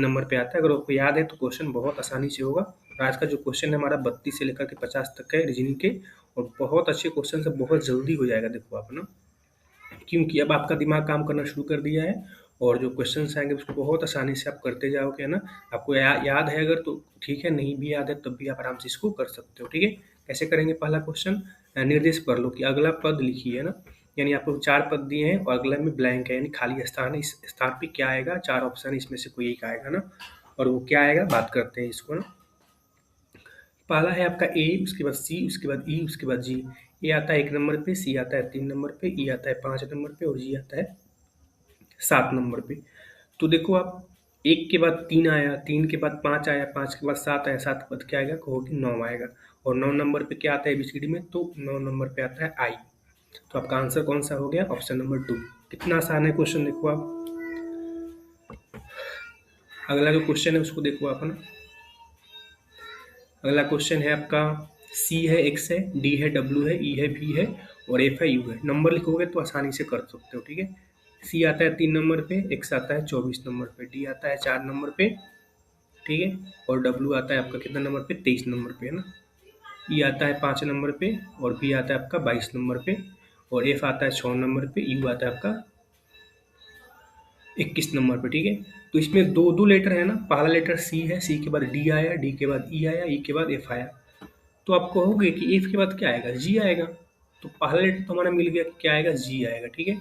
Number पे आता है। अगर आपको याद है तो क्वेश्चन बहुत आसानी से होगा। और आज का जो क्वेश्चन है हमारा 32 से लेकर के 50 तक है रीजनिंग के, और बहुत अच्छे क्वेश्चन से बहुत जल्दी हो जाएगा। देखो आप ना, क्योंकि अब आपका दिमाग काम करना शुरू कर दिया है, और जो क्वेश्चन आएंगे उसको बहुत आसानी से आप करते जाओगे, है ना। आपको याद है अगर तो ठीक है, नहीं भी याद है तब भी आप आराम से इसको कर सकते हो। ठीक है, कैसे करेंगे? पहला क्वेश्चन निर्देश कर लो कि अगला पद लिखिए, है ना। यानी आपको 4 पद दिए हैं और अगला में ब्लैंक है, यानी खाली स्थान है। इस स्थान पे क्या आएगा? 4 ऑप्शन, इसमें से कोई एक आएगा ना, और वो क्या आएगा बात करते हैं इसको ना। पहला है आपका ए, उसके बाद सी, उसके बाद ई, उसके बाद जी। ए आता है 1 नंबर पे, सी आता है 3 नंबर पे, ई आता है 5 नंबर पे, और जी आता है 7 नंबर पे। तो देखो आप, 1 के बाद 3 आया, 3 के बाद 5 आया, 5 के बाद 7 आया, 7 के बाद क्या आएगा? कहोगे 9 आएगा। और 9 नंबर पे क्या आता है एबीसीडी में? तो 9 नंबर पे आता है आई। तो आपका आंसर कौन सा हो गया? Option number 2। कितना आसान है क्वेश्चन, देखो आप। अगला जो क्वेश्चन है उसको देखो आप ना। अगला क्वेश्चन है आपका, सी है, एक्स है, डी है, डब्ल्यू है, ई है, वी है, और एफ है, यू है। नंबर लिखोगे तो आसानी से कर सकते हो। ठीक है, सी आता है 3 नंबर पे, एक्स आता है 24 नंबर पे, डी आता है 4 नंबर पे, ठीक है, और डब्ल्यू आता है आपका कितना नंबर पे? 23 नंबर पे, है ना। ई आता है 5 नंबर पे, और बी आता है आपका 22 नंबर पे, और एफ आता है 6 नंबर पे, यू आता है आपका 21 नंबर पे। ठीक है, तो इसमें दो दो लेटर है ना। पहला लेटर सी है, सी के बाद डी आया, डी के बाद ई आया, ई के बाद एफ आया। तो आप कहोगे कि एफ के बाद क्या आएगा? जी आएगा। तो पहला लेटर तो हमारा मिल गया, क्या आएगा? जी आएगा। ठीक है,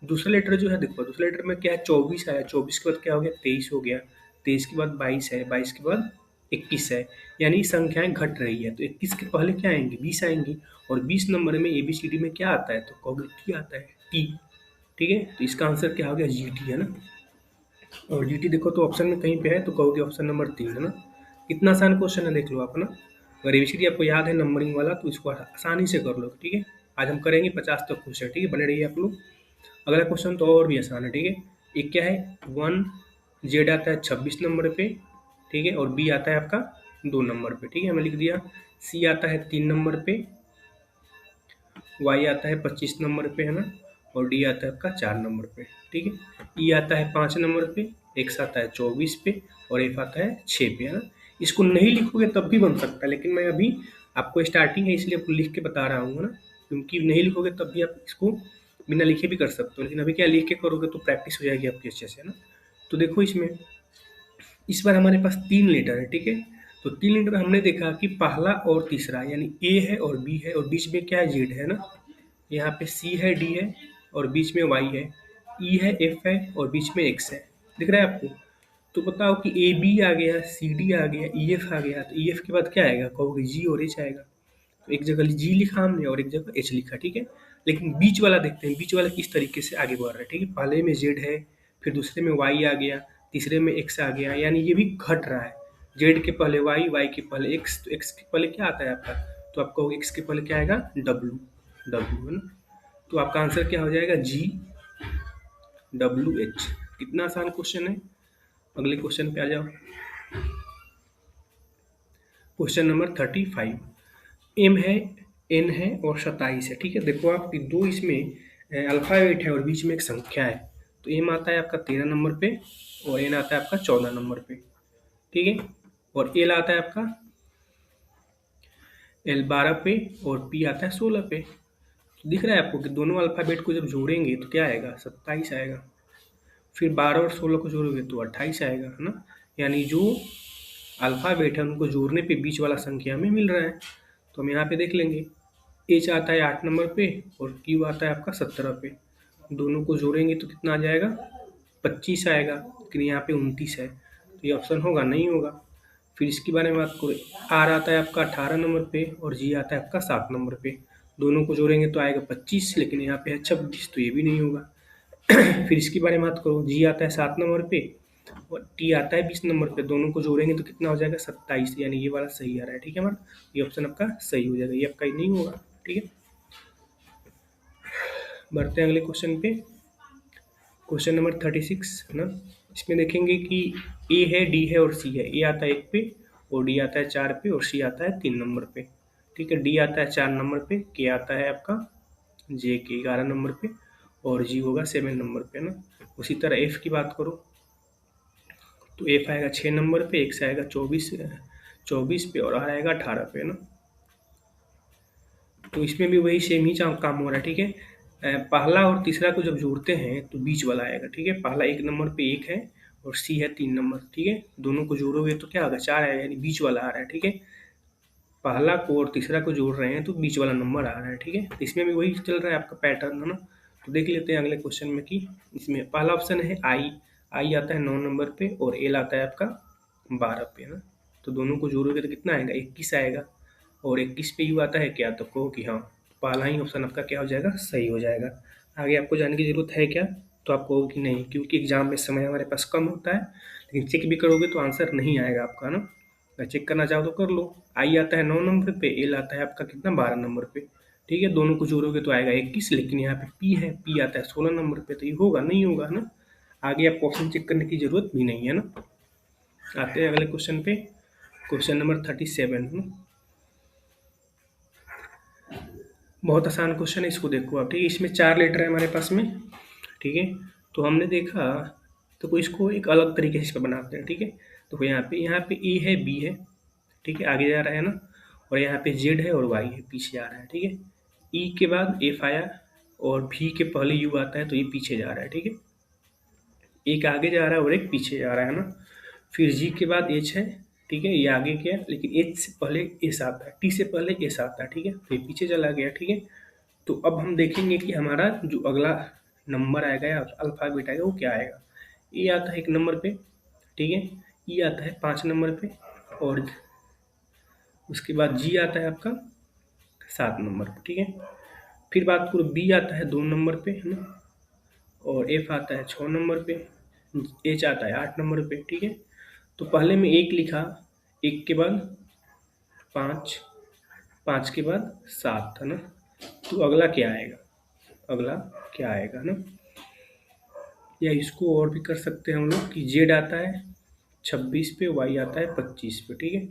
दूसरा लेटर जो है, देखो दूसरे लेटर में क्या है? 24 आया, 24 के बाद क्या हो गया? 23 हो गया, 23 के बाद 22 है, 22 के बाद 21 है। यानी संख्याएं घट रही है, तो 21 के पहले क्या आएंगे? 20 आएंगी। और 20 नंबर में एबीसीडी में क्या आता है? तो कहोगे टी आता है, टी। ठीक है, तो इसका आंसर क्या हो गया? जी टी, है ना। और जी टी देखो तो ऑप्शन में कहीं पे है, तो कहोगे ऑप्शन नंबर 3, है ना। कितना आसान क्वेश्चन है, देख लो आप ना। अगर एबीसीडी आपको याद है नंबरिंग वाला, तो इसको आसानी से कर लो। ठीक है, आज हम करेंगे 50 तक क्वेश्चन। ठीक है, बने रहिए आप लोग। अगला क्वेश्चन तो और भी आसान है। ठीक है, एक क्या है? 1 जेड आता है 26 नंबर पे, ठीक है, और बी आता है आपका 2 नंबर पे। ठीक है, मैं लिख दिया। सी आता है 3 नंबर पे, वाई आता है 25 नंबर पे, है ना, और डी आता है आपका 4 नंबर पे। ठीक है, ई आता है 5 नंबर पे, एक्स आता है 24 पे, और एफ आता है 6 पे, है ना। इसको नहीं लिखोगे तब भी बन सकता है, लेकिन मैं अभी आपको स्टार्टिंग है इसलिए आपको लिख के बता रहा हूँ ना, क्योंकि नहीं लिखोगे तब भी आप इसको बिना लिखे भी कर सकते हो। लेकिन अभी क्या, लिख के करोगे तो प्रैक्टिस हो जाएगी आपकी अच्छे से, है ना। तो देखो इसमें इस बार हमारे पास 3 लेटर है। ठीक है, तो 3 लेटर में हमने देखा कि पहला और तीसरा, यानी ए है और बी है, और बीच में क्या है? जेड है ना। यहाँ पे सी है, डी है, और बीच में वाई है, ई है, एफ है, और बीच में एक्स है। दिख रहा है आपको? तो बताओ कि ए बी आ गया, सी डी आ गया, ई एफ आ गया, तो ई एफ के बाद क्या आएगा? कहोगे जी और एच आएगा। तो एक जगह जी लिखा हमने और एक जगह एच लिखा। ठीक है, लेकिन बीच वाला देखते हैं, बीच वाला किस तरीके से आगे बढ़ रहा है। ठीक है, पहले में जेड है, फिर दूसरे में वाई आ गया, तीसरे में एक्स आ गया, यानी ये भी घट रहा है। जेड के पहले वाई, वाई के पहले एक्स, तो एक्स के पहले क्या आता है आपका? तो आप कहोगे एक्स के पहले क्या आएगा? डब्लू, डब्लू, है ना। तो आपका आंसर क्या हो जाएगा? जी डब्ल्यू एच। कितना आसान क्वेश्चन है। अगले क्वेश्चन पे आ जाओ। Question number 35। एम है, एन है, और 27 है। ठीक है, देखो आप कि दो इसमें अल्फाबेट है और बीच में एक संख्या है। तो एम आता है आपका 13 नंबर पे, और एन आता है आपका 14 नंबर पे। ठीक है, और एल आता है आपका एल 12 पे, और पी आता है 16 पे। तो दिख रहा है आपको कि दोनों अल्फाबेट को जब जोड़ेंगे तो क्या आएगा? 27 आएगा। फिर 12 और 16 को जोड़ोगे तो 28 आएगा, है ना। यानी जो अल्फाबेट है उनको जोड़ने पे बीच वाला संख्या में मिल रहा है। तो हम यहाँ पे देख लेंगे, एच आता है 8 नंबर पे, और क्यू आता है आपका 17 पे। दोनों को जोड़ेंगे तो कितना आ जाएगा? 25 आएगा, लेकिन यहाँ पे 29 है, तो ये ऑप्शन होगा? नहीं होगा। फिर इसके बारे में बात करें, आर आता है आपका 18 नंबर पे, और जी आता है आपका 7 नंबर पे। दोनों को जोड़ेंगे तो आएगा 25, लेकिन यहाँ पे है 26, तो ये भी नहीं होगा। फिर इसके बारे में बात करो, जी आता है 7 नंबर पे, और टी आता है 20 नंबर पे। दोनों को जोड़ेंगे तो कितना हो जाएगा? 27, यानी ये वाला सही आ रहा है। ठीक है हमारा, ये ऑप्शन आपका सही हो जाएगा, ये आपका ही नहीं होगा। ठीक है, बढ़ते हैं अगले क्वेश्चन पे। क्वेश्चन नंबर 36 है ना। इसमें देखेंगे कि ए है, डी है, और सी है। ए आता है 1 पे, और डी आता है 4 पे, और सी आता है 3 नंबर पे। ठीक है, डी आता है 4 नंबर पे, के आता है आपका जे के 11 नंबर पे, और जी होगा 7 नंबर पे ना। उसी तरह एफ की बात करो तो एफ आएगा 6 नंबर पे, एक्स आएगा 24 पे और आर आएगा 18 पे, है ना। तो इसमें भी वही सेम ही काम हो रहा है, ठीक है। पहला और तीसरा को जब जोड़ते हैं तो बीच वाला आएगा, ठीक है। पहला 1 नंबर पे 1 है और सी है 3 नंबर, ठीक है। दोनों को जोड़ोगे तो क्या होगा, 4 आएगा, यानी बीच वाला आ रहा है, ठीक है। पहला को और तीसरा को जोड़ रहे हैं तो बीच वाला नंबर आ रहा है, ठीक है। तो इसमें भी वही चल रहा है आपका पैटर्न, है ना। तो देख लेते हैं अगले क्वेश्चन में कि इसमें पहला ऑप्शन है आई। आई आता है 9 नंबर पे और एल आता है आपका 12 पे, है ना। तो दोनों को जोड़ोगे तो कितना आएगा, 21 आएगा। और 21 पे यू आता है क्या, तो कहो कि हाँ, पहला ही ऑप्शन आपका क्या हो जाएगा, सही हो जाएगा। आगे आपको जानने की जरूरत है क्या, तो आप कहोगे कि नहीं, क्योंकि एग्जाम में समय हमारे पास कम होता है, लेकिन चेक भी करोगे तो आंसर नहीं आएगा आपका, है ना। अगर चेक करना चाहो तो कर लो। आई आता है 9 नंबर पे, एल आता है आपका कितना, 12 नंबर पे, ठीक है। दोनों को जोड़ोगे तो आएगा 21, लेकिन यहाँ पे पी है, पी आता है 16 नंबर पे, तो ये होगा नहीं होगा, है ना। आगे आपको ऑप्शन चेक करने की जरूरत भी नहीं है ना। आते हैं अगले क्वेश्चन पे, क्वेश्चन नंबर 37, है ना। बहुत आसान क्वेश्चन है, इसको देखो आप, ठीक है। इसमें 4 लेटर है हमारे पास में, ठीक है। तो हमने देखा, तो कोई इसको एक अलग तरीके से इस पर बनाते हैं, ठीक है। तो यहाँ पे ए है, बी है, ठीक है, आगे जा रहा है ना। और यहाँ पे जेड है और वाई है, पीछे जा रहा है, ठीक है। ई के बाद एफ आया और भी के पहले यू आता है, तो ये पीछे जा रहा है, ठीक है। एक आगे जा रहा है और एक पीछे जा रहा है ना। फिर जी के बाद एच है, ठीक है, ये आगे गया, लेकिन एच से पहले एस आता है, टी से पहले एस आता है, ठीक है। तो ये पीछे चला गया, ठीक है। तो अब हम देखेंगे कि हमारा जो अगला नंबर आएगा या अल्फाबेट आएगा वो क्या आएगा। ए आता है 1 नंबर पे, ठीक है। ई आता है 5 नंबर पे और उसके बाद जी आता है आपका 7 नंबर पे, ठीक है। फिर बात करो, बी आता है 2 नंबर पे, है ना। और एफ आता है 6 नंबर पे, एच आता है 8 नंबर पे, ठीक है। तो पहले में 1 लिखा, 1 के बाद 5, 5 के बाद 7, है ना। तो अगला क्या आएगा, अगला क्या आएगा ना। या इसको और भी कर सकते हैं हम लोग कि जेड आता है 26 पे, वाई आता है 25 पे, ठीक है।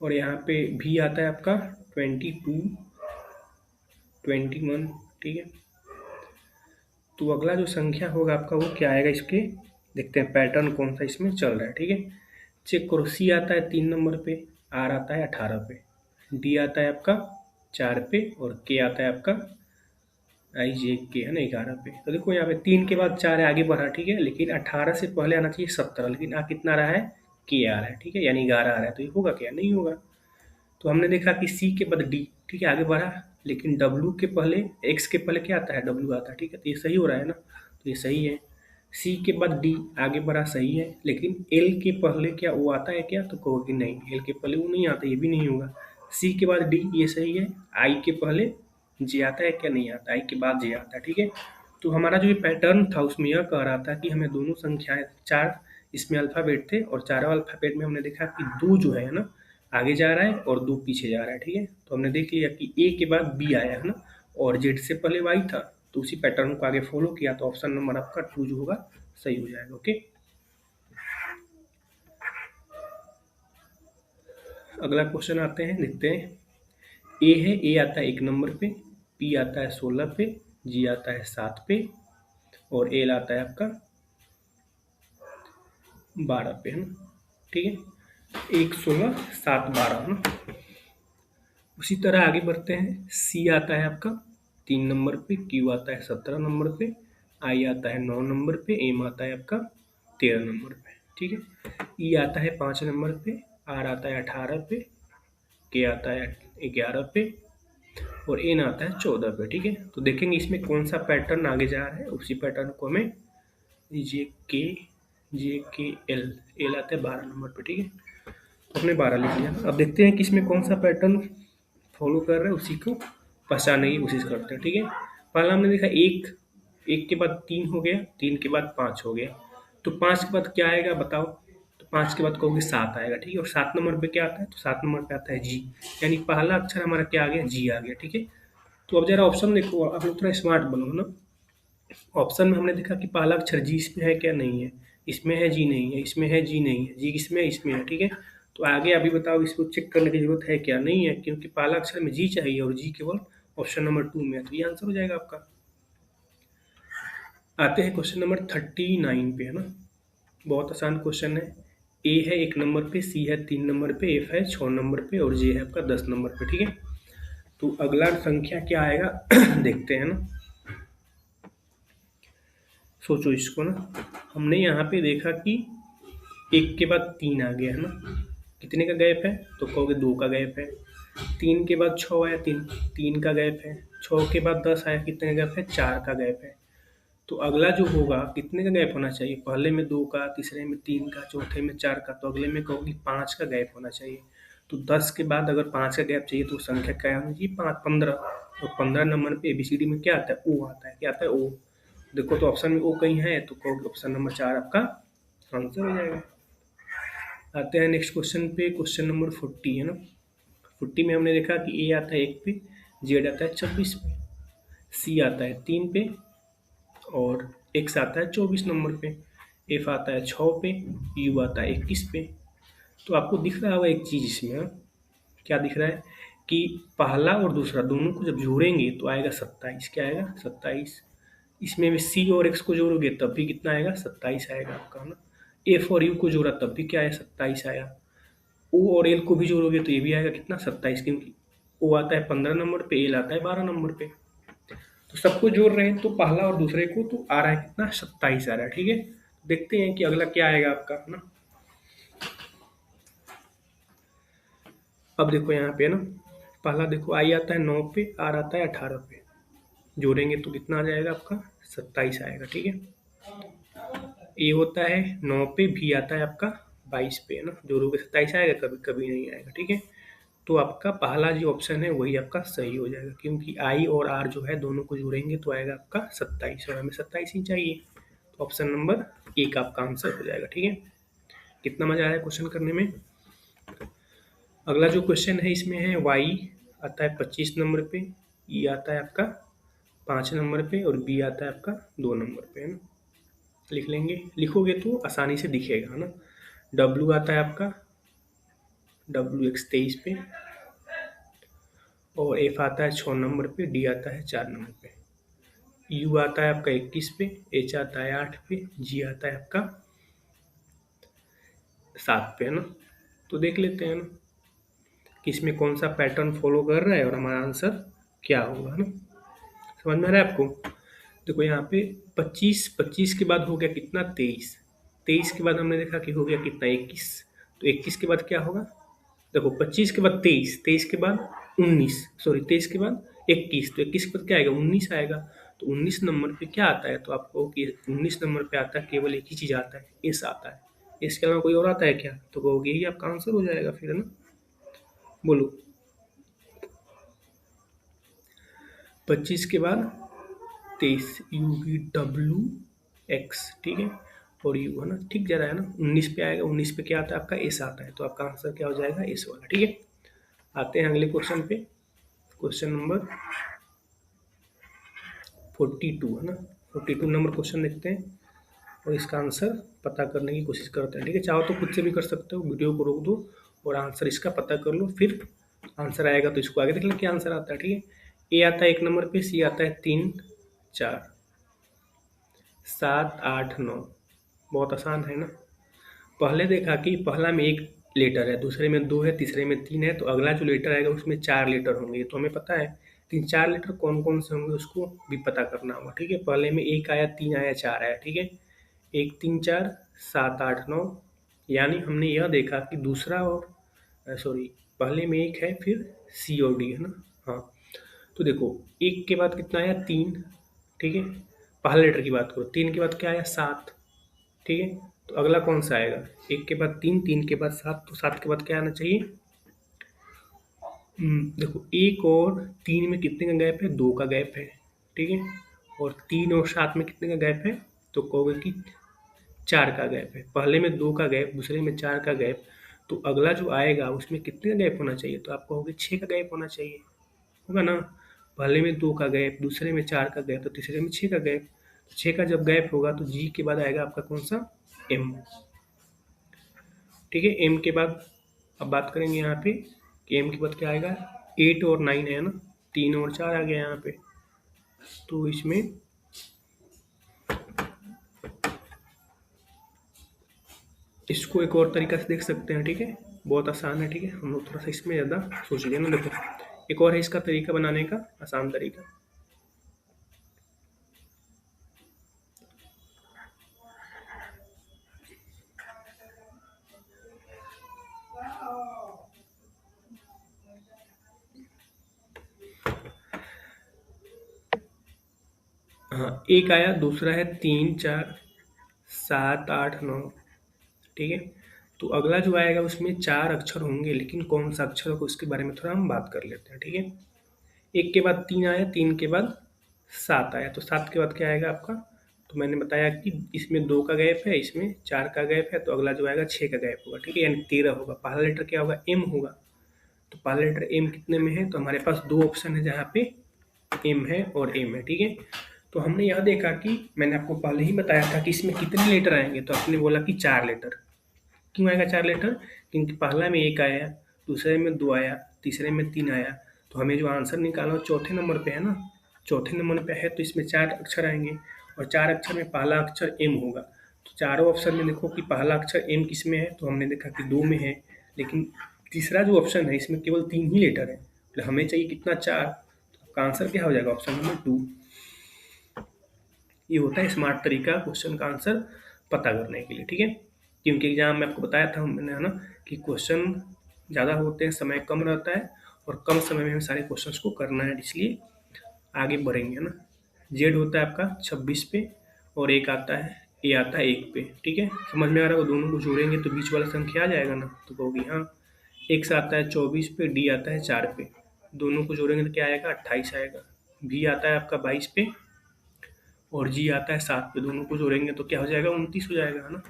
और यहाँ पे भी आता है आपका 22, 21, ठीक है। तो अगला जो संख्या होगा आपका वो क्या आएगा, इसके देखते हैं पैटर्न कौन सा इसमें चल रहा है, ठीक है। चेक करो, सी आता है 3 नंबर पे, आर आता है 18 पे, डी आता है आपका 4 पे और के आता है आपका आई जे के, है ना, 11 पे। तो देखो यहाँ पे 3 के बाद 4 है, आगे बढ़ा, ठीक है। लेकिन 18 से पहले आना चाहिए 17, लेकिन कितना आ रहा है, के आ रहा है, ठीक है, यानी 11 आ रहा है। तो ये होगा क्या, नहीं होगा। तो हमने देखा कि सी के बाद डी, ठीक है, आगे बढ़ा, लेकिन डब्ल्यू के पहले, एक्स के पहले क्या आता है, डब्ल्यू आता है, ठीक है। तो ये सही हो रहा है ना, तो ये सही है। सी के बाद डी आगे बढ़ा, सही है, लेकिन एल के पहले क्या वो आता है क्या, तो कहोगे नहीं, एल के पहले वो नहीं आता, ये भी नहीं होगा। सी के बाद डी, ये सही है। आई के पहले जे आता है क्या, नहीं आता, आई के बाद जे आता है, ठीक है। तो हमारा जो ये पैटर्न था उसमें यह कह रहा था कि हमें दोनों संख्याएं, 4 इसमें अल्फाबेट थे और चारों अल्फाबेट में हमने देखा कि 2 जो है ना आगे जा रहा है और 2 पीछे जा रहा है, ठीक है। तो हमने देख लिया कि ए के बाद बी आया, है ना, और जेड से पहले वाई था, तो उसी पैटर्न को आगे फॉलो किया, तो ऑप्शन नंबर आपका 2 जो होगा सही हो जाएगा, ओके। अगला क्वेश्चन आते हैं, देखते हैं। ए है, ए आता है 1 नंबर पे, पी आता है 16 पे, जी आता है 7 पे और एल आता है आपका 12 पे, है ना, ठीक है। 1, 16, 7, 12, है ना। उसी तरह आगे बढ़ते हैं। सी आता है आपका 3 नंबर पे, क्यू आता है 17 नंबर पे, आई आता है 9 नंबर पे, एम आता है आपका 13 नंबर पे, ठीक है। ई आता है 5 नंबर पे, आर आता है 18 पे, के आता है 11 पे और एन आता है 14 पे, ठीक है। तो देखेंगे इसमें कौन सा पैटर्न आगे जा रहा है, उसी पैटर्न को हमें जे के एल, एल आता है 12 नंबर पे, ठीक है। तो हमने 12 लिख लिया। अब देखते हैं कि इसमें कौन सा पैटर्न फॉलो कर रहे हैं, उसी को पहचानने की कोशिश करते हैं, ठीक है। पहला हमने देखा 1, 1 के बाद 3 हो गया, 3 के बाद 5 हो गया। तो 5 के बाद क्या आएगा बताओ, तो 5 के बाद कहोगे 7 आएगा, ठीक है। और 7 नंबर पे क्या आता है, तो 7 नंबर पे आता है जी, यानी पहला अक्षर हमारा क्या आ गया, जी आ गया, ठीक है। तो अब जरा ऑप्शन देखो, आप लोग थोड़ा स्मार्ट बनो ना। ऑप्शन में हमने देखा कि पहला अक्षर जी इसमें है क्या, नहीं है, इसमें है जी नहीं है, इसमें है जी नहीं है, जी इसमें इसमें है, ठीक है। तो आगे अभी बताओ, इसको चेक करने की जरूरत है क्या, नहीं है, क्योंकि पहला अक्षर में जी चाहिए और जी केवल ऑप्शन नंबर 2 में है, तो ये आंसर हो जाएगा आपका। आते हैं क्वेश्चन नंबर 39 पे, है ना। बहुत आसान क्वेश्चन है। ए है 1 नंबर पे, सी है 3 नंबर पे, एफ है 6 नंबर पे और जे है आपका 10 नंबर पे। ठीक है, तो अगला संख्या क्या आएगा देखते हैं ना। सोचो इसको ना, हमने यहाँ पे देखा कि 1 के बाद 3 आ गया है ना, कितने का गैप है तो कहोगे 2 का गैप है। 3 के बाद 6 आया, 3 का गैप है। 6 के बाद 10 आया, कितने का गैप है 4 का गैप है। तो अगला जो होगा कितने का गैप होना चाहिए, पहले में 2 का, तीसरे में 3 का, चौथे में 4 का, तो अगले में कहोगी 5 का गैप होना चाहिए। तो 10 के बाद अगर 5 का गैप चाहिए तो संख्या क्या होनी चाहिए, 5 15। और 15 नंबर पे एबीसीडी में क्या आता है, ओ आता है। क्या आता है, ओ। देखो तो ऑप्शन में ओ कहीं है तो कहोगे ऑप्शन नंबर 4 आपका आंसर हो जाएगा। आते हैं नेक्स्ट क्वेश्चन पे, क्वेश्चन नंबर 40 है ना। 40 में हमने देखा कि ए आता है 1 पे, जेड आता है 26 पे, सी आता है 3 पे और एक्स आता है 24 नंबर पे, एफ आता है 6 पे, यू आता है 21 पे। तो आपको दिख रहा होगा एक चीज़ इसमें, हाँ? क्या दिख रहा है कि पहला और दूसरा दोनों को जब जोड़ेंगे तो आएगा 27। क्या आएगा 27। इसमें भी सी और एक्स को जोड़ोगे तब भी कितना आएगा 27 आएगा आपका ना। एफ और यू को जोड़ा तब भी क्या आया 27 आया। ओ और एल को भी जोड़ोगे तो ये भी आएगा कितना 27, क्योंकि ओ आता है 15 नंबर पे, एल आता है 12 नंबर पे। तो सबको जोड़ रहे हैं तो पहला और दूसरे को तो आ रहा है कितना 27 आ रहा है। ठीक है, देखते हैं कि अगला क्या आएगा आपका ना। अब देखो यहाँ पे ना, पहला देखो आई आता है 9 पे, आर आता है 18 पे, जोड़ेंगे तो कितना आ जाएगा आपका 27 आएगा। ठीक है, ए होता है 9 पे, भी आता है आपका 22 पे है ना, जोड़ोगे 27 आएगा, कभी कभी नहीं आएगा। ठीक है, तो आपका पहला जो ऑप्शन है वही आपका सही हो जाएगा, क्योंकि आई और आर जो है दोनों को जोड़ेंगे तो आएगा आपका 27 और हमें 27 ही चाहिए। तो ऑप्शन नंबर ए का आपका आंसर हो जाएगा। ठीक है, कितना मजा आया क्वेश्चन करने में। अगला जो क्वेश्चन है इसमें है वाई आता है 25 नंबर पे, ई आता है आपका 5 नंबर पे और बी आता है आपका 2 नंबर पे है ना। लिख लेंगे, लिखोगे तो आसानी से दिखेगा ना। डब्ल्यू आता है आपका डब्ल्यू एक्स 23 पे और एफ आता है 6 नंबर पे, डी आता है 4 नंबर पे, यू आता है आपका 21 पे, एच आता है 8 पे, जी आता है आपका 7 पे है ना। तो देख लेते हैं ना कि इसमें कौन सा पैटर्न फॉलो कर रहा है और हमारा आंसर क्या होगा ना। समझ में आ रहा है आपको। देखो यहाँ पे 25 के बाद हो गया कितना 23 के बाद हमने देखा कि हो गया कितना 21, तो 21 के बाद क्या होगा, देखो 25 के बाद 23 के बाद 19, सॉरी 23 के बाद 21, तो 21 के बाद क्या आएगा 19 आएगा। तो 19 नंबर पे क्या आता है, तो आपको कि 19 नंबर पे आता है केवल एक ही चीज़ आता है, एस आता है। इसके अलावा कोई और आता है क्या, तो कहोगे यही आपका आंसर हो जाएगा फिर है ना। बोलो 25 के बाद 23, यू वी डब्ल्यू एक्स। ठीक है, और यू है ना, ठीक जा रहा है ना। 19 पे आएगा, 19 पे क्या आता है आपका एस आता है, तो आपका आंसर क्या हो जाएगा एस वाला। ठीक है, आते हैं अगले क्वेश्चन पे, क्वेश्चन नंबर 42 है ना। 42 नंबर क्वेश्चन देखते हैं और इसका आंसर पता करने की कोशिश करते हैं। ठीक है, चाहो तो खुद से भी कर सकते हो, वीडियो को रोक दो और आंसर इसका पता कर लो, फिर आंसर आएगा तो इसको आगे देख लो क्या आंसर आता है। ठीक है, ए आता है 1 नंबर पे, सी आता है 3 4 7 8 9। बहुत आसान है ना। पहले देखा कि पहला में 1 लेटर है, दूसरे में 2 है, तीसरे में 3 है, तो अगला जो लेटर आएगा उसमें 4 लेटर होंगे। तो हमें पता है 3-4 लेटर कौन कौन से होंगे उसको भी पता करना होगा। ठीक है, पहले में 1 आया, 3 आया, 4 आया। ठीक है, 1 3 4 7 8 9, यानी हमने यह देखा कि दूसरा और सॉरी पहले में 1 है, फिर सी और डी है ना। हाँ, तो देखो 1 के बाद कितना आया 3। ठीक है, पहले लेटर की बात करो, 3 के बाद क्या आया 7। ठीक है, तो अगला कौन सा आएगा, 1 के बाद 3, 3 के बाद 7, तो 7 के बाद क्या आना चाहिए। देखो 1 और 3 में कितने का गैप है, 2 का गैप है। ठीक है, और 3 और 7 में कितने का गैप है, तो कहोगे कि 4 का गैप है। पहले में 2 का गैप, दूसरे में 4 का गैप, तो अगला जो आएगा उसमें कितने का गैप होना चाहिए, तो आप कहोगे 6 का गैप होना चाहिए, होगा ना। पहले में 2 का गैप, दूसरे में 4 का गैप, तो तीसरे में 6 का गैप। 6 का जब गैप होगा तो जी के बाद आएगा आपका कौन सा, एम। ठीक है, एम के बाद अब बात करेंगे यहाँ पे कि एम के बाद क्या आएगा, 8 और 9 है ना, 3 और 4 आ गया यहाँ पे। तो इसमें इसको एक और तरीका से देख सकते हैं, ठीक है, बहुत आसान है, ठीक है, हम लोग थोड़ा सा इसमें ज़्यादा सोच लिया ना। देखो एक और है इसका तरीका बनाने का, आसान तरीका। हाँ, एक आया, दूसरा है 3 4 7 8 9, ठीक है। तो अगला जो आएगा उसमें 4 अक्षर होंगे, लेकिन कौन सा अक्षर होगा उसके बारे में थोड़ा हम बात कर लेते हैं, ठीक है। एक के बाद 3 आया, 3 के बाद 7 आया, तो 7 के बाद क्या आएगा आपका? तो मैंने बताया कि इसमें 2 का गैप है, इसमें 4 का गैप है, तो अगला जो आएगा 6 का गैप होगा, ठीक है, यानी 13 होगा। पहला लेटर क्या होगा? एम होगा। तो पहला लेटर एम कितने में है? तो हमारे पास 2 ऑप्शन है जहाँ पे एम है और एम है, ठीक है। तो हमने यह देखा कि मैंने आपको पहले ही बताया था कि इसमें कितने लेटर आएंगे, तो आपने बोला कि 4 लेटर। क्यों आएगा 4 लेटर? क्योंकि पहला में 1 आया, दूसरे में 2 आया, तीसरे में 3 आया, तो हमें जो आंसर निकालना वो चौथे नंबर पे है ना। चौथे नंबर पे है तो इसमें 4 अक्षर आएंगे, और 4 अक्षर में पहला अक्षर एम होगा। तो चारों ऑप्शन में देखो कि पहला अक्षर एम किस में है, तो हमने देखा कि 2 में है, लेकिन तीसरा जो ऑप्शन है इसमें केवल 3 ही लेटर है, तो हमें चाहिए कितना? 4। तो आपका आंसर क्या हो जाएगा? Option number 2। ये होता है स्मार्ट तरीका क्वेश्चन का आंसर पता करने के लिए, ठीक है। क्योंकि एग्जाम में आपको बताया था मैंने, है ना, कि क्वेश्चन ज़्यादा होते हैं, समय कम रहता है, और कम समय में हमें सारे क्वेश्चंस को करना है, इसलिए आगे बढ़ेंगे, है ना। जेड होता है आपका 26 पे, और एक आता है, ए आता है 1 पे, ठीक है। समझ में आ रहा है? वो दोनों को जोड़ेंगे तो बीच वाला संख्या आ जाएगा ना, तो कहोगे हाँ। एक्स आता है 24 पे, डी आता है 4 पे, दोनों को जोड़ेंगे तो क्या आएगा? 28 आएगा। भी आता है आपका 22 पे, और जी आता है 7 पे, दोनों को जोड़ेंगे तो क्या हो जाएगा? 29 हो जाएगा, है ना।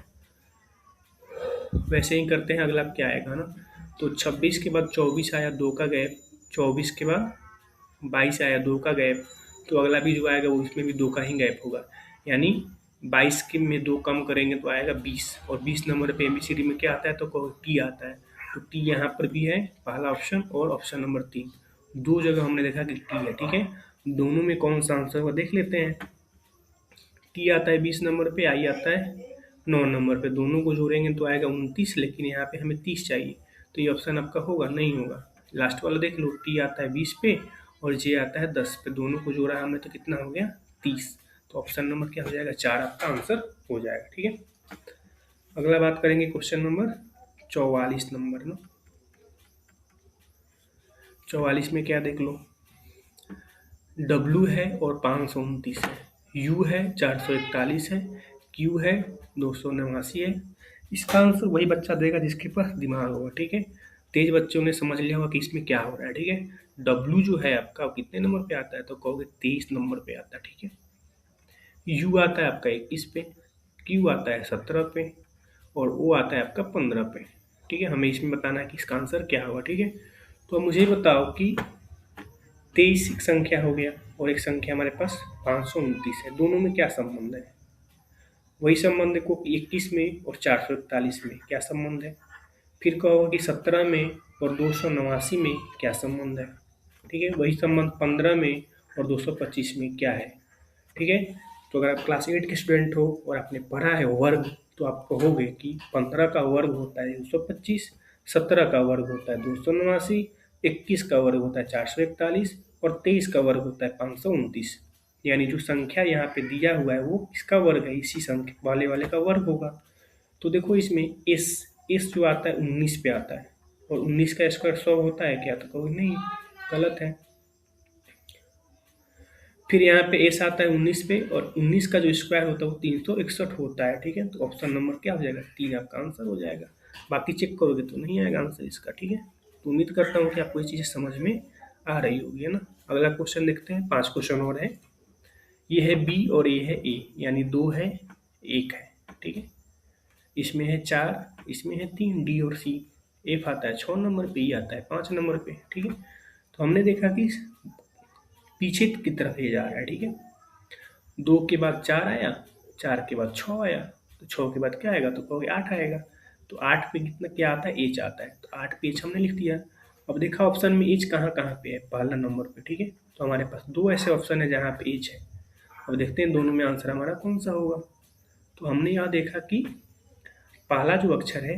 वैसे ही करते हैं, अगला क्या आएगा, है ना। तो 26 के बाद 24 आया, 2 का गैप, 24 के बाद 22 आया, 2 का गैप, तो अगला भी जो आएगा वो इसमें भी 2 का ही गैप होगा, यानी 22 के में 2 कम करेंगे तो आएगा 20, और 20 नंबर पे एबीसीडी में क्या आता है? तो टी आता है, तो टी यहाँ पर भी है, पहला ऑप्शन और ऑप्शन नंबर 3, दो जगह हमने देखा कि टी है, ठीक है। दोनों में कौन सा आंसर होगा देख लेते हैं। टी आता है 20 नंबर पे, आई आता है 9 नंबर पे, दोनों को जोड़ेंगे तो आएगा 29, लेकिन यहाँ पे हमें 30 चाहिए, तो ये ऑप्शन आपका होगा नहीं होगा। लास्ट वाला देख लो, टी आता है 20 पे और जे आता है 10 पे, दोनों को जोड़ा हमने तो कितना हो गया? 30। तो ऑप्शन नंबर क्या हो जाएगा? 4 आपका आंसर हो जाएगा, ठीक है। अगला बात करेंगे क्वेश्चन नंबर 44 नंबर ना। 44 में क्या देख लो, डब्लू है और 529 है, यू है 441 है, क्यू है 289 है। इसका आंसर वही बच्चा देगा जिसके पास दिमाग होगा, ठीक है। तेज बच्चों ने समझ लिया होगा कि इसमें क्या हो रहा है, ठीक है। डब्लू जो है आपका वो कितने नंबर पे आता है? तो कहोगे 23 नंबर पे आता है, ठीक है। यू आता है आपका 21 पे, क्यू आता है 17 पे, और ओ आता है आपका 15 पे, ठीक है। हमें इसमें बताना है कि इसका आंसर क्या होगा, ठीक है। तो मुझे बताओ कि 23 एक संख्या हो गया, और एक संख्या हमारे पास 529 है, दोनों में क्या संबंध है? वही संबंध को 21 में और 441 में क्या संबंध है? फिर कहोगे कि 17 में और 289 में क्या संबंध है? ठीक है, वही संबंध 15 में और 225 में क्या है? ठीक है। तो अगर आप क्लास 8 के स्टूडेंट हो और आपने पढ़ा है वर्ग, तो आप कहोगे कि 15 का वर्ग होता है 225, 17 का वर्ग होता है 289, 21 का वर्ग होता है 441, और 23 का वर्ग होता है 529। यानी जो संख्या यहाँ पे दिया हुआ है वो इसका वर्ग है, इसी संख्या वाले का वर्ग होगा। तो देखो इसमें एस एस जो आता है 19 पे आता है, और 19 का स्क्वायर 100 होता है क्या? तो कहोगे नहीं, गलत है। फिर यहाँ पे एस आता है 19 पे, और 19 का जो स्क्वायर होता है वो 361 होता है, ठीक है। तो ऑप्शन नंबर क्या हो जाएगा? 3 आपका आंसर हो जाएगा। बाकी चेक करोगे तो नहीं आएगा आंसर इसका, ठीक है। तो उम्मीद करता हूँ कि आपको ये चीज़ें समझ में आ रही होगी, है ना। अगला क्वेश्चन देखते हैं, 5 क्वेश्चन और है। ये है बी और ये है ए, यानी 2 है 1 है, ठीक है। इसमें है 4, इसमें है 3, डी और सी। एफ आता है 6 नंबर पे, ई आता है 5 नंबर पे, ठीक है। तो हमने देखा कि पीछे की तरफ ये जा रहा है, ठीक है। 2 के बाद 4 आया, 4 के बाद 6 आया, तो 6 के बाद क्या आएगा? तो कहोगे 8 आएगा। तो 8 पे कितना क्या आता है? एच आता है, तो 8 पे एच हमने लिख दिया। अब देखा ऑप्शन में एच कहाँ कहाँ पे है? पहला नंबर पे, ठीक है। तो हमारे पास 2 ऐसे ऑप्शन है जहाँ पे एच है। अब देखते हैं दोनों में आंसर हमारा कौन सा होगा। तो हमने यहाँ देखा कि पहला जो अक्षर है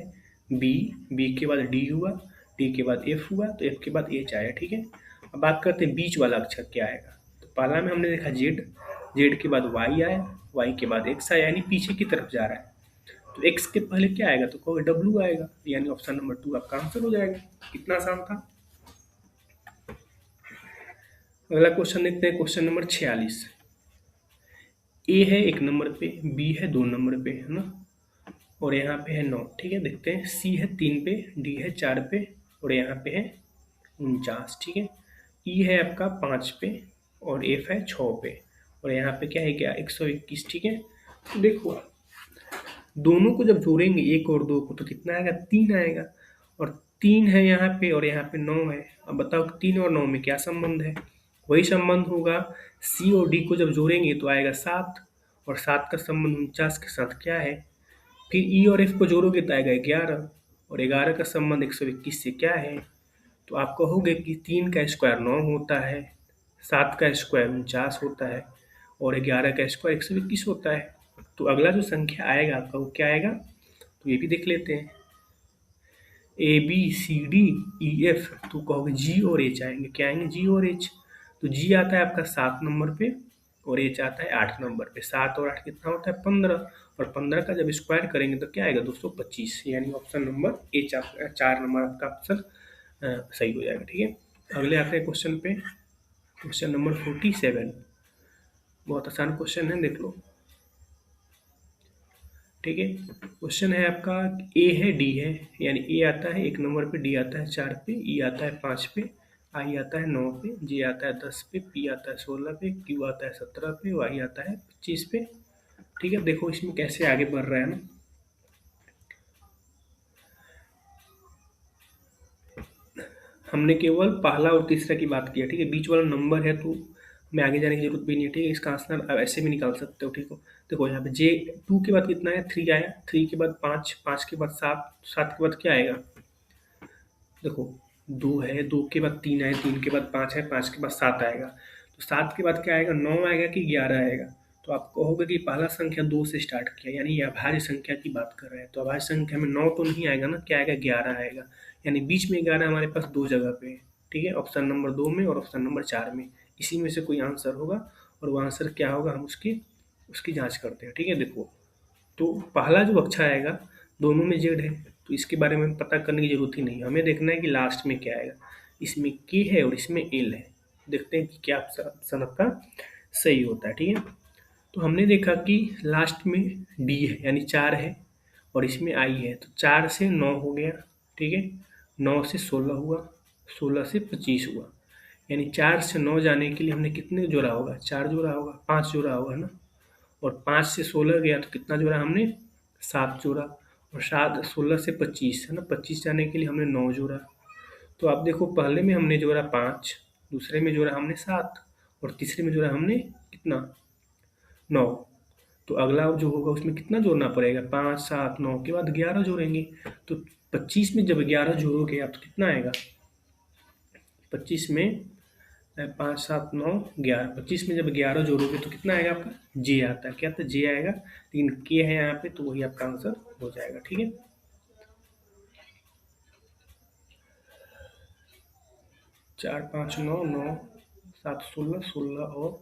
बी, बी के बाद डी हुआ, डी के बाद एफ हुआ, तो एफ के बाद एच आया, ठीक है। अब बात करते हैं बीच वाला अक्षर क्या आएगा। तो पहला में हमने देखा जेड, जेड के बाद वाई आया, वाई के बाद एक्स आया, यानी पीछे की तरफ जा रहा है। तो एक्स के पहले क्या आएगा, तो कहोगे डब्ल्यू आएगा, यानी ऑप्शन नंबर 2 आपका आंसर हो जाएगा। कितना आसान था। अगला क्वेश्चन देखते हैं, क्वेश्चन नंबर 46। ए है 1 नंबर पे, बी है 2 नंबर पे, है ना, और यहाँ पे है 9, ठीक है। देखते हैं, सी है 3 पे, डी है 4 पे, और यहाँ पे है 49, ठीक है। ई है आपका 5 पे, और एफ है 6 पे, और यहाँ पे क्या है, क्या 121, ठीक है। तो देखो दोनों को जब जोड़ेंगे 1 और 2 को, तो कितना आएगा, 3 आएगा, और 3 है यहाँ पे और यहाँ पे 9 है। अब बताओ 3 और 9 में क्या संबंध है। वही संबंध होगा, सी और डी को जब जोड़ेंगे तो आएगा 7, और 7 का संबंध 49 के साथ क्या है। फिर ई और एफ को जोड़ोगे तो आएगा 11, और 11 का संबंध 121 से क्या है। तो आप कहोगे कि 3 का स्क्वायर 9 होता है, 7 का स्क्वायर 49 होता है, और 11 का स्क्वायर 121 होता है। तो अगला जो संख्या आएगा आपका वो क्या आएगा, तो ये भी देख लेते हैं। A B C D E F, तो कहोगे जी और एच आएंगे, क्या आएंगे, जी और एच। तो जी आता है आपका 7 नंबर पे, और एच आता है 8 नंबर पे। 7 और 8 कितना होता है, 15, और 15 का जब स्क्वायर करेंगे तो क्या आएगा, 225, यानी ऑप्शन नंबर ए 4 नंबर आपका ऑप्शन सही हो जाएगा, ठीक है। अगले आते हैं क्वेश्चन पे, क्वेश्चन नंबर 47। बहुत आसान क्वेश्चन है, देख लो, ठीक है। क्वेश्चन है आपका, ए है डी है, यानी ए आता है 1 नंबर पे, डी आता है 4 पे, ई आता है 5 पे, आई आता है 9 पे, जे आता है 10 पे, पी आता है 16 पे, क्यू आता है 17 पे, वाई आता है 25 पे, ठीक है। देखो इसमें कैसे आगे बढ़ रहा है ना। हमने केवल पहला और तीसरा की बात किया, ठीक है। बीच वाला नंबर है तो हमें आगे जाने की जरूरत भी नहीं है, ठीक है। इसका आंसर आप ऐसे भी निकाल सकते हो, ठीक हो। देखो यहाँ पे जे 2 के बाद कितना है, 3 आया, 3 के बाद 5, 5 के बाद 7, 7 के बाद क्या आएगा, देखो 2 है, 2 के बाद 3 है, 3 के बाद 5 है, 5 के बाद 7 आएगा। तो 7 के बाद क्या आएगा, 9 आएगा कि 11 आएगा। तो आप कहोगे कि पहला संख्या 2 से स्टार्ट किया, यानी ये अभाज्य संख्या की बात कर रहे हैं। तो अभाज्य संख्या में 9 तो नहीं आएगा ना, क्या आएगा, 11 आएगा, यानी बीच में 11 हमारे पास 2 जगह पे है, ठीक है। ऑप्शन नंबर 2 में और ऑप्शन नंबर 4 में, इसी में से कोई आंसर होगा, और वो आंसर क्या होगा हम उसकी जांच करते हैं, ठीक है। देखो तो पहला जो अक्षर आएगा दोनों में जेड है, तो इसके बारे में पता करने की जरूरत ही नहीं, हमें देखना है कि लास्ट में क्या आएगा। इसमें के है और इसमें एल है, देखते हैं कि क्या ऑप्शन आपका सही होता है, ठीक है। तो हमने देखा कि लास्ट में डी है, यानी 4 है, और इसमें आई है, तो 4 से 9 हो गया, ठीक है। 9 से 16 हुआ, 16 से 25 हुआ, यानी 4 से 9 जाने के लिए हमने कितने जोड़ा होगा, 4 जोड़ा होगा, 5 जोड़ा होगा ना। और 5 से 16 गया तो कितना जोड़ा हमने, 7 जोड़ा, और 7 16 से 25 है ना, 25 जाने के लिए हमने 9 जोड़ा। तो आप देखो पहले में हमने जोड़ा 5, दूसरे में जोड़ा हमने 7, और तीसरे में जोड़ा हमने कितना, 9। तो अगला जो होगा उसमें कितना जोड़ना पड़ेगा, 5 7 9 के बाद 11 जोड़ेंगे। तो 25 में जब 11 जोड़ोगे आप तो कितना आएगा, 25 में 5 7 9 11, 25 में जब 11 जोड़ोगे तो कितना आएगा आपका, जे आता है, क्या आता है, जे आएगा, लेकिन के है यहाँ पे तो वही आपका आंसर हो जाएगा, ठीक है। 4 5 9 9 7 16, 16 और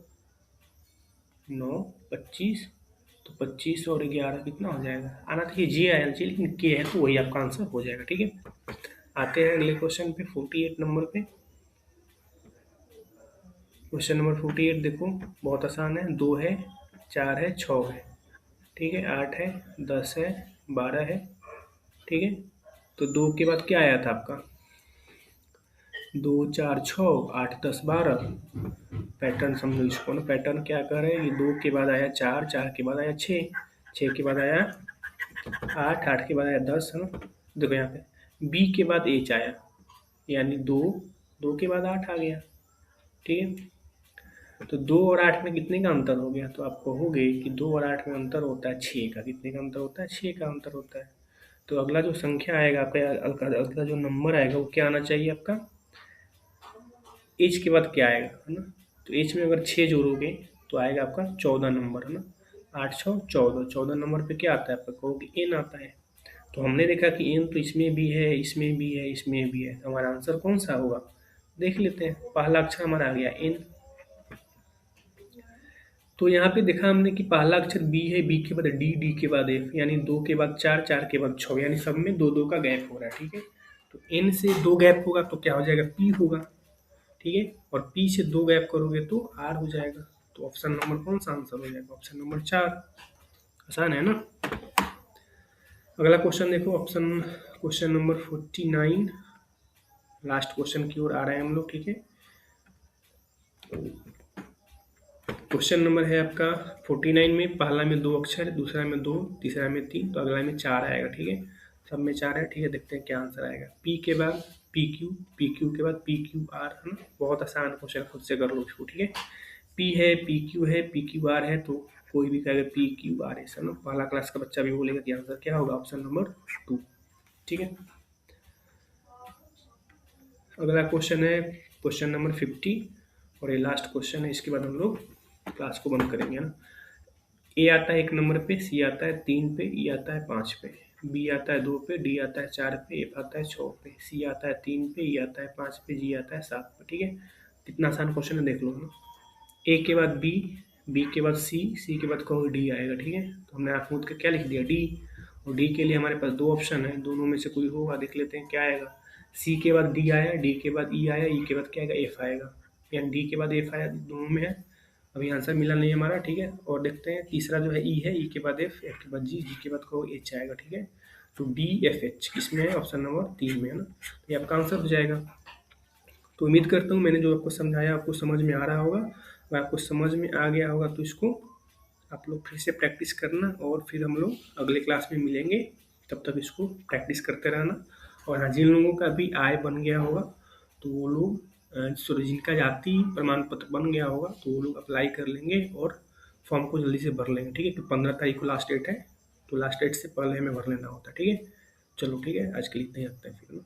9 25, तो 25 और 11 कितना हो जाएगा, आना चाहिए जे आना चाहिए, लेकिन के है तो वही आपका आंसर हो जाएगा, ठीक है। आते हैं अगले क्वेश्चन पे, 48 नंबर पे। क्वेश्चन नंबर 48 देखो, बहुत आसान है, 2 है, 4 है, 6 है, ठीक है, 8 है, 10 है, 12 है, ठीक है। तो 2 के बाद क्या आया था आपका, 2 4 6 8 10 12, पैटर्न समझो इसको ना, पैटर्न क्या कर रहे हैं, ये 2 के बाद आया 4, 4 के बाद आया 6, 6 के बाद आया 8, 8 के बाद आया 10, है ना। देखो यहाँ पे बी के बाद एच आया, यानी 2, 2 के बाद 8 आ गया, ठीक है। तो 2 और 8 में कितने का अंतर हो गया, तो आप कहोगे कि 2 और 8 में अंतर होता है 6 का, कितने का अंतर होता है, 6 का अंतर होता है। तो अगला जो संख्या आएगा आपका, अगला जो नंबर आएगा वो क्या आना चाहिए आपका, एच के बाद क्या आएगा, है ना। तो एच में अगर 6 जोड़ोगे तो आएगा आपका 14 नंबर, है ना। 8 6 14, 14 नंबर पे क्या आता है आपका, कहोगे एन आता है। तो हमने देखा कि एन तो इसमें भी है, इसमें भी है, इसमें भी है, तो हमारा आंसर कौन सा होगा देख लेते हैं। पहला अक्षर हमारा आ गया एन। तो यहाँ पे देखा हमने कि पहला अक्षर बी है, बी के बाद डी, डी के बाद एफ, यानी 2 के बाद 4, 4 के बाद 6, यानी सब में 2 2 का गैप हो रहा है। ठीक है, तो एन से 2 गैप होगा तो क्या हो जाएगा, पी होगा। ठीक है, और पी से 2 गैप करोगे तो आर हो जाएगा। तो ऑप्शन नंबर कौन सा आंसर हो जाएगा, ऑप्शन नंबर 4। आसान है ना। अगला क्वेश्चन देखो, क्वेश्चन नंबर 49, लास्ट क्वेश्चन की ओर आ रहे हैं हम लोग। ठीक है, क्वेश्चन नंबर है आपका 49 में पहला में 2 अक्षर है, दूसरा में 2, तीसरा में 3, तो अगला में 4 आएगा। ठीक है, सब में 4 है। ठीक है, देखते हैं क्या आंसर आएगा। पी के बाद पी क्यू, पी क्यू के बाद पी क्यू आर, है ना। बहुत आसान क्वेश्चन, खुद से कर लो इसको। ठीक है, पी है, पी क्यू है, पी क्यू आर है, तो कोई भी कहेगा पी क्यू आर एस, है ना। पहला क्लास का बच्चा भी बोलेगा कि आंसर क्या होगा, ऑप्शन नंबर 2। ठीक है, अगला क्वेश्चन है क्वेश्चन नंबर 50, और ये लास्ट क्वेश्चन है, इसके बाद हम लोग क्लास को बंद करेंगे ना। ए आता है 1 नंबर पे, सी आता है 3 पे, ई आता है 5 पे, बी आता है 2 पे, डी आता है 4 पे, एफ आता है 6 पे, सी आता है 3 पे, ई आता है 5 पे, जी आता है 7 पे। ठीक है, कितना आसान क्वेश्चन है देख लो ना। ए के बाद बी, बी के बाद सी, सी के बाद कहो डी आएगा। ठीक है, तो हमने आँख मूंद के क्या लिख दिया, डी। और डी के लिए हमारे पास 2 ऑप्शन है, दोनों में से कोई होगा, देख लेते हैं क्या आएगा। सी के बाद डी आया, डी के बाद ई आया, ई के बाद क्या आएगा, एफ आएगा, यानी डी के बाद एफ आया, दोनों में है। अभी आंसर मिला नहीं हमारा। ठीक है, और देखते हैं तीसरा जो है ई है, ई के बाद एफ, एफ के बाद जी, जी के बाद को एच आएगा। ठीक है, तो डी एफ एच किसमें है, ऑप्शन नंबर 3 में, है ना। तो ये आपका आंसर हो जाएगा। तो उम्मीद करता हूँ मैंने जो आपको समझाया आपको समझ में आ रहा होगा। अगर आपको समझ में आ गया होगा तो इसको आप लोग फिर से प्रैक्टिस करना, और फिर हम लोग अगले क्लास में मिलेंगे। तब तक इसको प्रैक्टिस करते रहना। और हाँ, जिन लोगों का भी आय बन गया होगा तो वो लोग सॉरी, जिनका जाति प्रमाण पत्र बन गया होगा तो वो लोग अप्लाई कर लेंगे और फॉर्म को जल्दी से भर लेंगे। ठीक है, तो 15 तारीख को लास्ट डेट है, तो लास्ट डेट से पहले हमें भर लेना होता है। ठीक है, चलो ठीक है, आज के लिए इतना ही रखते हैं फिर ना।